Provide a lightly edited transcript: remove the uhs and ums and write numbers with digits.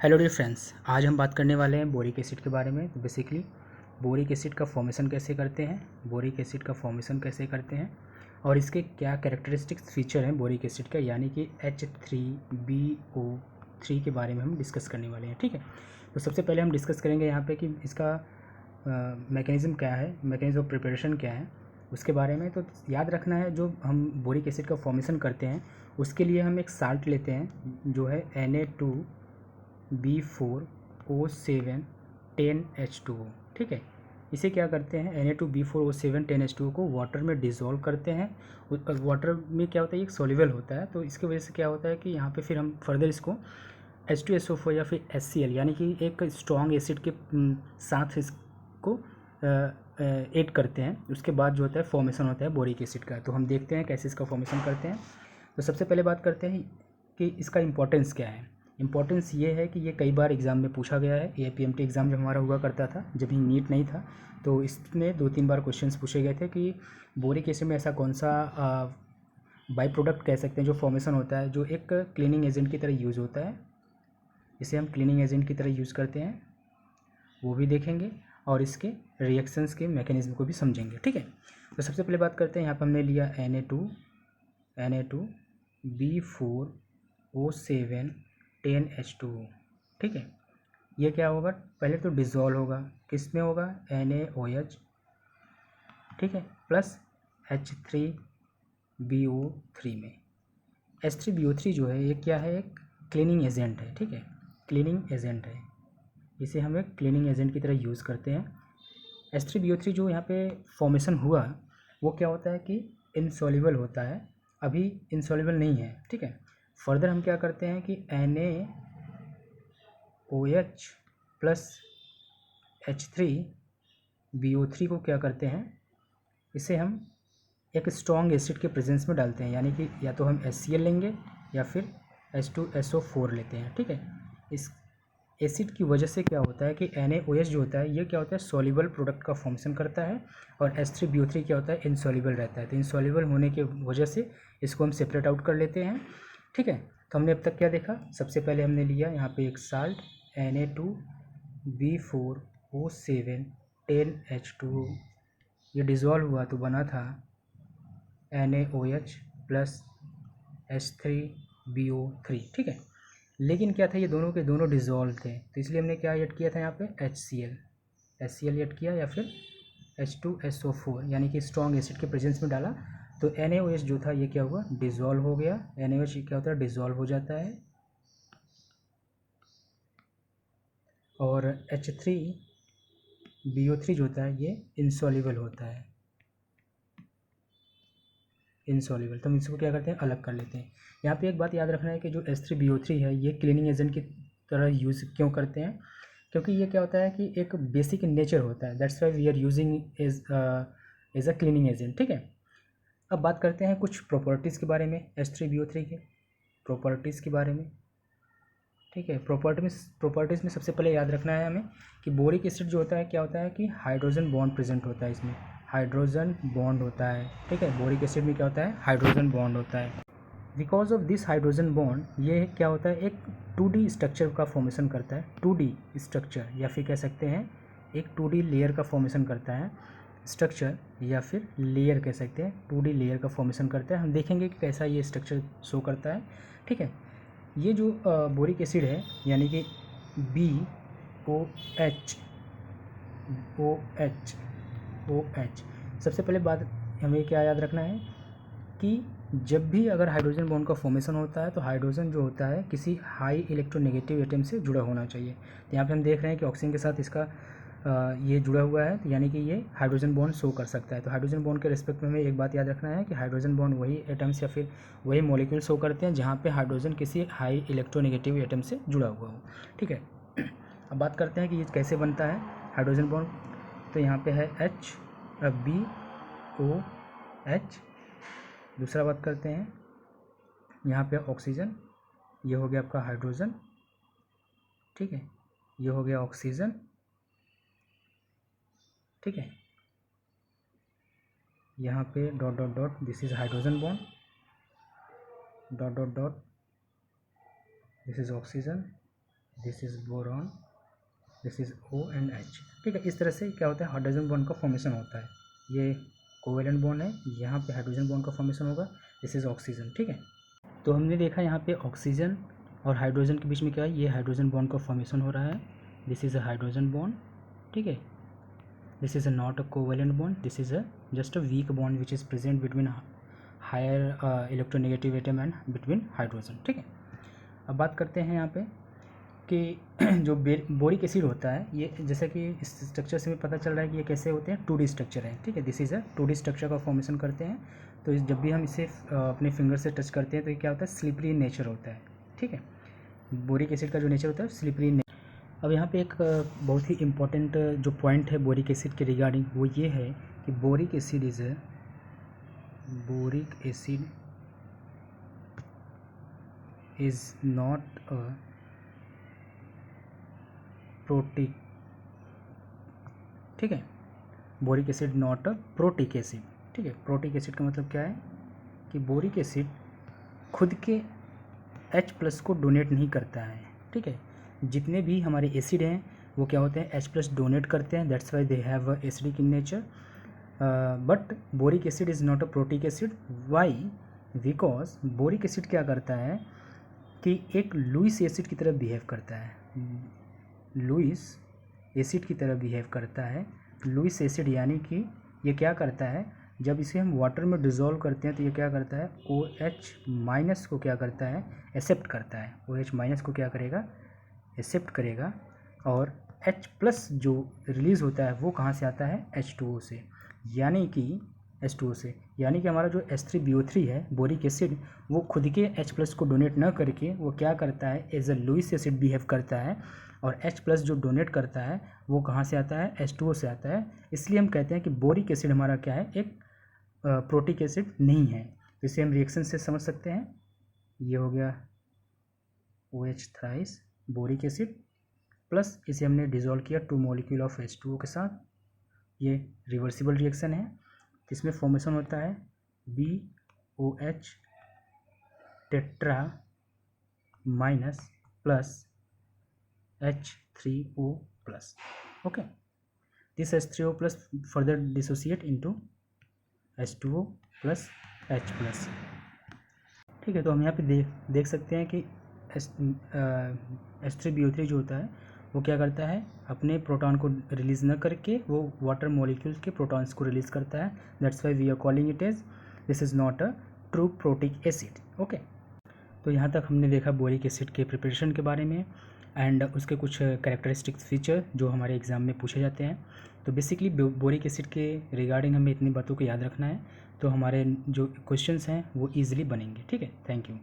Hello dear friends, आज हम बात करने वाले हैं बोरिक एसिड के बारे में। तो बेसिकली बोरिक एसिड का फॉर्मेशन कैसे करते हैं, बोरिक एसिड का फॉर्मेशन कैसे करते हैं और इसके क्या कैरेक्टरिस्टिक्स फीचर हैं बोरिक एसिड का, यानी कि H3BO3 के बारे में हम डिस्कस करने वाले हैं। ठीक है, तो सबसे पहले हम डिस्कस करेंगे यहाँ पे कि इसका मैकेनिज़्म क्या है, मैकेनिज़्म ऑफ प्रिपरेशन क्या है उसके बारे में। तो याद रखना है, जो हम बोरिक एसिड का फॉर्मेशन करते हैं उसके लिए हम एक साल्ट लेते हैं जो है Na2B4O7 10H2O। ठीक है, इसे क्या करते हैं, Na2B4O7 10H2O को वाटर में डिज़ोल्व करते हैं। वाटर में क्या होता है, एक सॉल्युबल होता है, तो इसकी वजह से क्या होता है कि यहाँ पे फिर हम फर्दर इसको H2SO4 या फिर HCl यानी कि एक स्ट्रॉन्ग एसिड के साथ इसको ऐड करते हैं। उसके बाद जो होता है फॉर्मेशन होता है बोरिक एसिड का। तो हम देखते हैं कैसे इसका फॉर्मेशन करते हैं। तो सबसे पहले बात करते हैं कि इसका इम्पोर्टेंस क्या है। इम्पोर्टेंस ये है कि ये कई बार एग्ज़ाम में पूछा गया है। APMT एग्ज़ाम जब हमारा हुआ करता था, जब ही नीट नहीं था, तो इसमें 2-3 बार क्वेश्चंस पूछे गए थे कि बोरिक एसिड में ऐसा कौन सा बाई प्रोडक्ट कह सकते हैं जो फॉर्मेशन होता है, जो एक क्लीनिंग एजेंट की तरह यूज़ होता है, इसे हम क्लीनिंग एजेंट की तरह यूज़ करते हैं, वो भी देखेंगे और इसके रिएक्शंस के मैकेनिज्म को भी समझेंगे। ठीक है, तो सबसे पहले बात करते हैं। यहाँ पर हमने लिया Na2B4O7 10H2O। ठीक है, ये क्या होगा, पहले तो डिज़ोल्व होगा, किस में होगा, NaOH, ठीक है, प्लस H3BO3 में। H3BO3 जो है ये क्या है, एक क्लीनिंग एजेंट है। ठीक है, क्लीनिंग एजेंट है, इसे हम एक क्लीनिंग एजेंट की तरह यूज़ करते हैं। H3BO3 जो यहाँ पे फॉर्मेशन हुआ वो क्या होता है कि इनसॉल्युबल होता है, अभी इनसॉल्युबल नहीं है। ठीक है, फर्दर हम क्या करते हैं कि NaOH प्लस H3BO3 को क्या करते हैं, इसे हम एक स्ट्रॉन्ग एसिड के प्रेजेंस में डालते हैं, यानी कि या तो हम HCl लेंगे या फिर H2SO4 लेते हैं। ठीक है, इस एसिड की वजह से क्या होता है कि NaOH जो होता है ये क्या होता है, सॉल्युबल प्रोडक्ट का फॉर्मेशन करता है, और H3BO3 क्या होता है, इनसॉल्युबल रहता है। तो इनसॉल्युबल होने की वजह से इसको हम सेपरेट आउट कर लेते हैं। ठीक है, तो हमने अब तक क्या देखा, सबसे पहले हमने लिया यहाँ पे एक साल्ट Na2B4O7 10H2O, ये डिज़ोल्व हुआ तो बना था NaOH प्लस H3BO3। ठीक है, लेकिन क्या था, ये दोनों के दोनों डिज़ोल्व थे, तो इसलिए हमने क्या ऐड किया था यहाँ पे HCl ऐड किया, या फिर H2SO4 यानी कि स्ट्रॉन्ग एसिड के प्रेजेंस में डाला। तो NaOH जो था ये क्या हुआ, डिज़ोल्व हो गया। NaOH क्या होता है, डिज़ोल्व हो जाता है, और H3BO3 जो होता है ये इनसॉल्युबल होता है, इनसॉल्युबल। तो हम इसको क्या करते हैं, अलग कर लेते हैं। यहाँ पे एक बात याद रखना है कि जो H3BO3 है ये क्लीनिंग एजेंट की तरह यूज़ क्यों करते हैं, क्योंकि ये क्या होता है कि एक बेसिक नेचर होता है, that's why we are using as a cleaning agent. ठीक है, अब बात करते हैं कुछ प्रॉपर्टीज़ के बारे में, H3BO3 के प्रॉपर्टीज़ के बारे में। ठीक है, प्रॉपर्टीज़ में सबसे पहले याद रखना है हमें कि बोरिक एसिड जो होता है क्या होता है कि हाइड्रोजन बॉन्ड प्रेजेंट होता है, इसमें हाइड्रोजन बॉन्ड होता है। ठीक है, बोरिक एसिड में क्या होता है, हाइड्रोजन बॉन्ड होता है। Because of this hydrogen bond ये क्या होता है, एक 2D स्ट्रक्चर का फॉर्मेशन करता है, 2D स्ट्रक्चर, या फिर कह सकते हैं एक 2D लेयर का फॉर्मेशन करता है, स्ट्रक्चर या फिर लेयर कह सकते हैं, 2D लेयर का फॉर्मेशन करता है। हम देखेंगे कि कैसा ये स्ट्रक्चर शो करता है। ठीक है, ये जो बोरिक एसिड है यानी कि BOH OH, सबसे पहले बात हमें क्या याद रखना है कि जब भी अगर हाइड्रोजन बॉन्ड का फॉर्मेशन होता है तो हाइड्रोजन जो होता है किसी हाई इलेक्ट्रोनेगेटिव एटम से जुड़ा होना चाहिए। तो यहाँ पे हम देख रहे हैं कि ऑक्सीजन के साथ इसका ये जुड़ा हुआ है, तो यानी कि ये हाइड्रोजन बॉन्ड शो कर सकता है। तो हाइड्रोजन बॉन्ड के रिस्पेक्ट में हमें एक बात याद रखना है कि हाइड्रोजन बॉन्ड वही एटम्स या फिर वही मॉलिक्यूल शो करते हैं जहाँ पे हाइड्रोजन किसी हाई इलेक्ट्रोनेगेटिव एटम से जुड़ा हुआ हो। ठीक है, अब बात करते हैं कि ये कैसे बनता है हाइड्रोजन बॉन्ड। तो यहाँ पे है BOH। दूसरा बात करते हैं, यहाँ पे ऑक्सीजन, ये हो गया आपका हाइड्रोजन। ठीक है, ये हो गया ऑक्सीजन। ठीक है, यहाँ पे dot dot dot, this is hydrogen bond, dot dot dot, this is oxygen, this is boron, this is ONH। ठीक है, इस तरह से क्या होता है, हाइड्रोजन बॉन्ड का फॉर्मेशन होता है। ये कोवेलेंट बॉन्ड है, यहाँ पे हाइड्रोजन बॉन्ड का फॉर्मेशन होगा, दिस इज़ ऑक्सीजन। ठीक है, तो हमने देखा यहाँ पे ऑक्सीजन और हाइड्रोजन के बीच में क्या है, ये हाइड्रोजन बॉन्ड का फॉर्मेशन हो रहा है, this is a hydrogen bond. ठीक है, this is a not a covalent bond, this is a just a weak bond which is present between higher electronegative atom and between hydrogen. ठीक है, अब बात करते हैं यहाँ पे कि जो बोरिक एसिड होता है, ये जैसा कि इस स्ट्रक्चर से हमें पता चल रहा है कि ये कैसे होते हैं, 2D स्ट्रक्चर है। ठीक है, this is a 2D structure का फॉर्मेशन करते हैं। तो जब भी हम इसे अपने फिंगर से टच करते हैं तो ये क्या होता है, स्लिपरी नेचर होता है। ठीक है, बोरिक एसिड का जो नेचर होता है स्लिपरी नेचर। अब यहाँ पे एक बहुत ही इम्पोर्टेंट जो पॉइंट है बोरिक एसिड के रिगार्डिंग, वो ये है कि boric acid is not a protic. ठीक है, boric acid not a protic acid. ठीक है, प्रोटिक एसिड का मतलब क्या है कि बोरिक एसिड खुद के H+ को डोनेट नहीं करता है। ठीक है, जितने भी हमारे एसिड हैं वो क्या होते हैं, H+ डोनेट करते हैं, that's why they have acidic in nature. But boric acid is not a protic acid. Why? Because boric acid क्या करता है कि एक लुईस एसिड की तरह बिहेव करता है, लुईस एसिड की तरह बिहेव करता है। लुईस एसिड यानी कि ये क्या करता है, जब इसे हम वाटर में डिज़ोल्व करते हैं तो ये क्या करता है, OH- को क्या करता है, एक्सेप्ट करता है। OH- को क्या करेगा, एक्सेप्ट करेगा। और H+ जो रिलीज़ होता है वो कहाँ से आता है, H2O से, यानी कि H2O से, यानी कि हमारा जो H3BO3 है बोरिक एसिड, वो खुद के H+ को डोनेट न करके वो क्या करता है, as a Lewis acid behave करता है। और H+ जो डोनेट करता है वो कहाँ से आता है, H2O से आता है। इसलिए हम कहते हैं कि बोरिक एसिड हमारा क्या है, एक प्रोटिक एसिड नहीं है। तो इसे हम रिएक्शन से समझ सकते हैं, ये हो गया OH thrice boric acid, plus इसे हमने डिज़ोल्व किया 2 मॉलिक्यूल ऑफ H2O के साथ। ये रिवर्सिबल रिएक्शन है, इसमें फॉर्मेशन होता है BOH tetra minus plus H3O plus. Okay, this H3O plus further dissociate into H2O plus H+। ठीक है, तो हम यहाँ पे देख सकते हैं कि H3BO3 जो होता है वो क्या करता है, अपने प्रोटॉन को रिलीज़ न करके वो वाटर मॉलिक्यूल्स के प्रोटॉन्स को रिलीज़ करता है। That's why we are calling it as this is not a true protic acid. Okay, तो यहाँ तक हमने देखा बोरिक एसिड के प्रिपरेशन के बारे में एंड उसके कुछ कैरेक्टरिस्टिक्स फीचर जो हमारे एग्ज़ाम में पूछे जाते हैं। तो बेसिकली बोरिक एसिड के रिगार्डिंग हमें इतनी बातों को याद रखना है, तो हमारे जो क्वेश्चंस हैं वो ईजिली बनेंगे। ठीक है, थैंक यू।